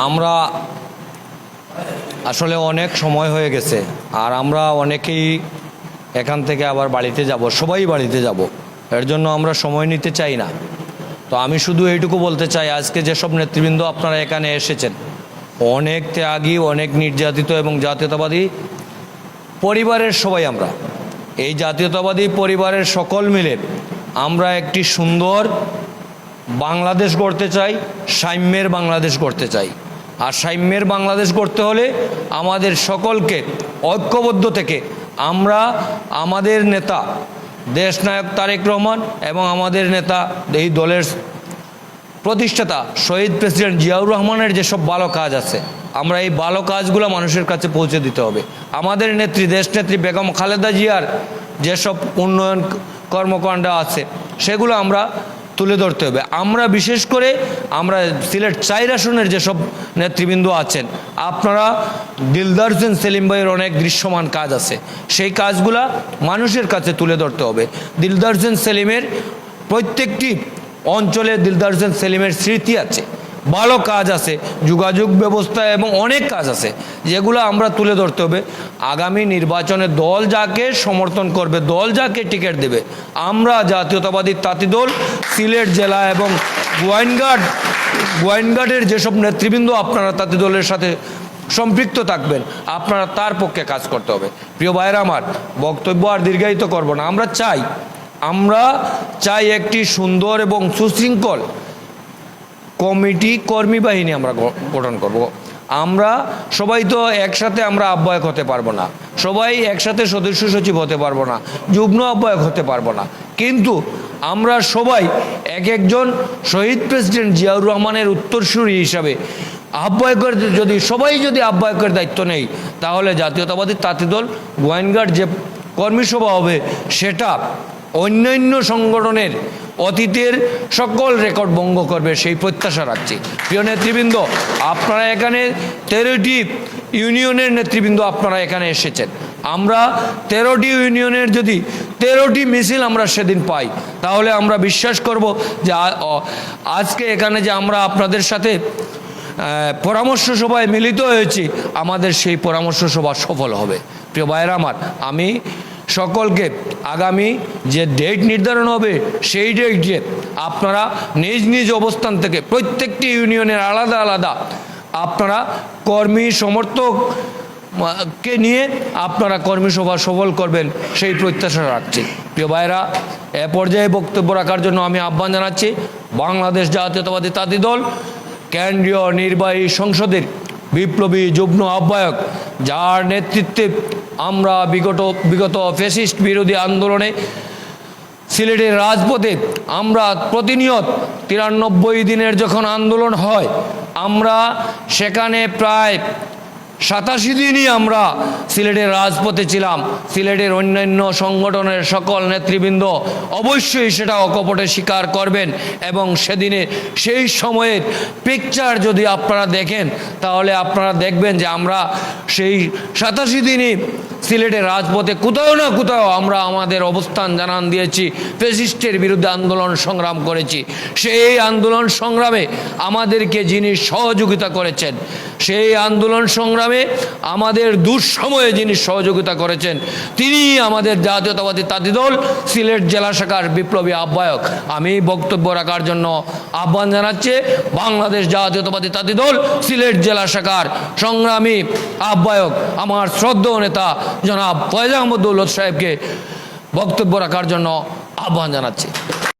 আমরা আসলে অনেক সময় হয়ে গেছে, আর আমরা অনেকেই এখান থেকে আবার বাড়িতে যাব, সবাই বাড়িতে যাব। এর জন্য আমরা সময় নিতে চাই না। তো আমি শুধু এইটুকু বলতে চাই, আজকে যেসব নেতৃবৃন্দ আপনারা এখানে এসেছেন, অনেক ত্যাগী, অনেক নির্যাতিত এবং জাতীয়তাবাদী পরিবারের সবাই আমরা। এই জাতীয়তাবাদী পরিবারের সকল মিলে আমরা একটি সুন্দর বাংলাদেশ গড়তে চাই, সাম্যের বাংলাদেশ গড়তে চাই। আর সাম্যের বাংলাদেশ গড়তে হলে আমাদের সকলকে ঐক্যবদ্ধ থেকে আমরা আমাদের নেতা দেশনায়ক তারেক রহমান এবং আমাদের নেতা এই দলের প্রতিষ্ঠাতা শহীদ প্রেসিডেন্ট জিয়াউর রহমানের যেসব ভালো কাজ আছে, আমরা এই ভালো কাজগুলো মানুষের কাছে পৌঁছে দিতে হবে। আমাদের নেত্রী দেশনেত্রী বেগম খালেদা জিয়ার যেসব উন্নয়ন কর্মকাণ্ড আছে সেগুলো আমরা তুলে ধরতে হবে। আমরা বিশেষ করে আমরা সিলেট 4 আসনের যেসব নেতৃবৃন্দ আছেন, আপনারা দিলদার হোসেন সেলিম ভাইয়ের অনেক দৃশ্যমান কাজ আছে, সেই কাজগুলা মানুষের কাছে তুলে ধরতে হবে। দিলদার হোসেন সেলিমের প্রত্যেকটি অঞ্চলে দিলদার হোসেন সেলিমের স্মৃতি আছে, ভালো কাজ আছে, যোগাযোগ ব্যবস্থা এবং অনেক কাজ আছে, যেগুলো আমরা তুলে ধরতে হবে। আগামী নির্বাচনে দল যাকে সমর্থন করবে, দল যাকে টিকিট দেবে, আমরা জাতীয়তাবাদী তাঁতি দল সিলেট জেলা এবং গোয়াইনঘাটের যেসব নেতৃবৃন্দ আপনারা তাঁতি দলের সাথে সম্পৃক্ত থাকবেন, আপনারা তার পক্ষে কাজ করতে হবে। প্রিয় ভাইরা আমার, বক্তব্য আর দীর্ঘায়িত করব না। আমরা চাই একটি সুন্দর এবং সুশৃঙ্খল কমিটি কর্মী বাহিনী আমরা গঠন করব। আমরা সবাই তো একসাথে আমরা আহ্বায়ক হতে পারবো না, সবাই একসাথে সদস্য সচিব হতে পারবো না, যুগ্ম আহ্বায়ক হতে পারবো না, কিন্তু আমরা সবাই একজন শহীদ প্রেসিডেন্ট জিয়াউর রহমানের উত্তরসূরি হিসাবে আহ্বায়কের সবাই যদি আহ্বায়কের দায়িত্ব নেই, তাহলে জাতীয়তাবাদী তাঁতি দল গোয়াইনঘাট যে কর্মী সভা হবে সেটা অন্যান্য সংগঠনের অতীতের সকল রেকর্ড ভঙ্গ করবে, সেই প্রত্যাশা রাখছি। প্রিয় নেতৃবৃন্দ, আপনারা এখানে 13টি ইউনিয়নের নেতৃবৃন্দ আপনারা এখানে এসেছেন। আমরা 13টি ইউনিয়নের যদি 13টি মিছিল আমরা সেদিন পাই, তাহলে আমরা বিশ্বাস করব যে আজকে এখানে যে আমরা আপনাদের সাথে পরামর্শ সভায় মিলিত হয়েছি, আমাদের সেই পরামর্শ সভা সফল হবে। প্রিয় ভাইয়েরা আমার, আমি সকলকে আগামী যে ডেট নির্ধারণ হবে সেই ডেটে আপনারা নিজ নিজ অবস্থান থেকে প্রত্যেকটি ইউনিয়নের আলাদা আলাদা আপনারা কর্মী সমর্থককে নিয়ে আপনারা কর্মী সভা সফল করবেন, সেই প্রত্যাশা রাখছি। প্রিয় ভাইরা, এ পর্যায়ে বক্তব্য রাখার জন্য আমি আহ্বান জানাচ্ছি বাংলাদেশ জাতীয়তাবাদী তাঁতি দল কেন্দ্রীয় নির্বাহী সংসদের বিপ্লবী যুগ্ম আহ্বায়ক, যার নেতৃত্বে আমরা বিগত ফ্যাসিস্ট বিরোধী আন্দোলনে সিলেটের রাজপথে আমরা প্রতিনিয়ত 93 দিনের যখন আন্দোলন হয়, আমরা সেখানে প্রায় 87 দিনই আমরা সিলেটের রাজপথে ছিলাম। সিলেটের অন্যান্য সংগঠনের সকল নেতৃবৃন্দ অবশ্যই সেটা অকপটে স্বীকার করবেন, এবং সেদিনে সেই সময়ের পিকচার যদি আপনারা দেখেন, তাহলে আপনারা দেখবেন যে আমরা সেই 87 দিনই সিলেটের রাজপথে কোথাও না কোথাও আমরা আমাদের অবস্থান জানান দিয়েছি, ফ্যাসিস্টের বিরুদ্ধে আন্দোলন সংগ্রাম করেছি। সেই আন্দোলন সংগ্রামে আমাদেরকে যিনি সহযোগিতা করেছেন, সেই আন্দোলন সংগ্রামে আমাদের দুঃসময়ে যিনি সহযোগিতা করেছেন, তিনি আমাদের জাতীয়তাবাদী তাঁতি দল সিলেট জেলা শাখার বিপ্লবী আহ্বায়ক। আমি বক্তব্য রাখার জন্য আহ্বান জানাচ্ছি বাংলাদেশ জাতীয়তাবাদী তাঁতি দল সিলেট জেলা শাখার সংগ্রামী আহ্বায়ক আমার শ্রদ্ধেয় নেতা জনাব ফয়েজ আহমদ দৌলত সাহেবকে বক্তব্য রাখার জন্য আহ্বান জানাচ্ছি।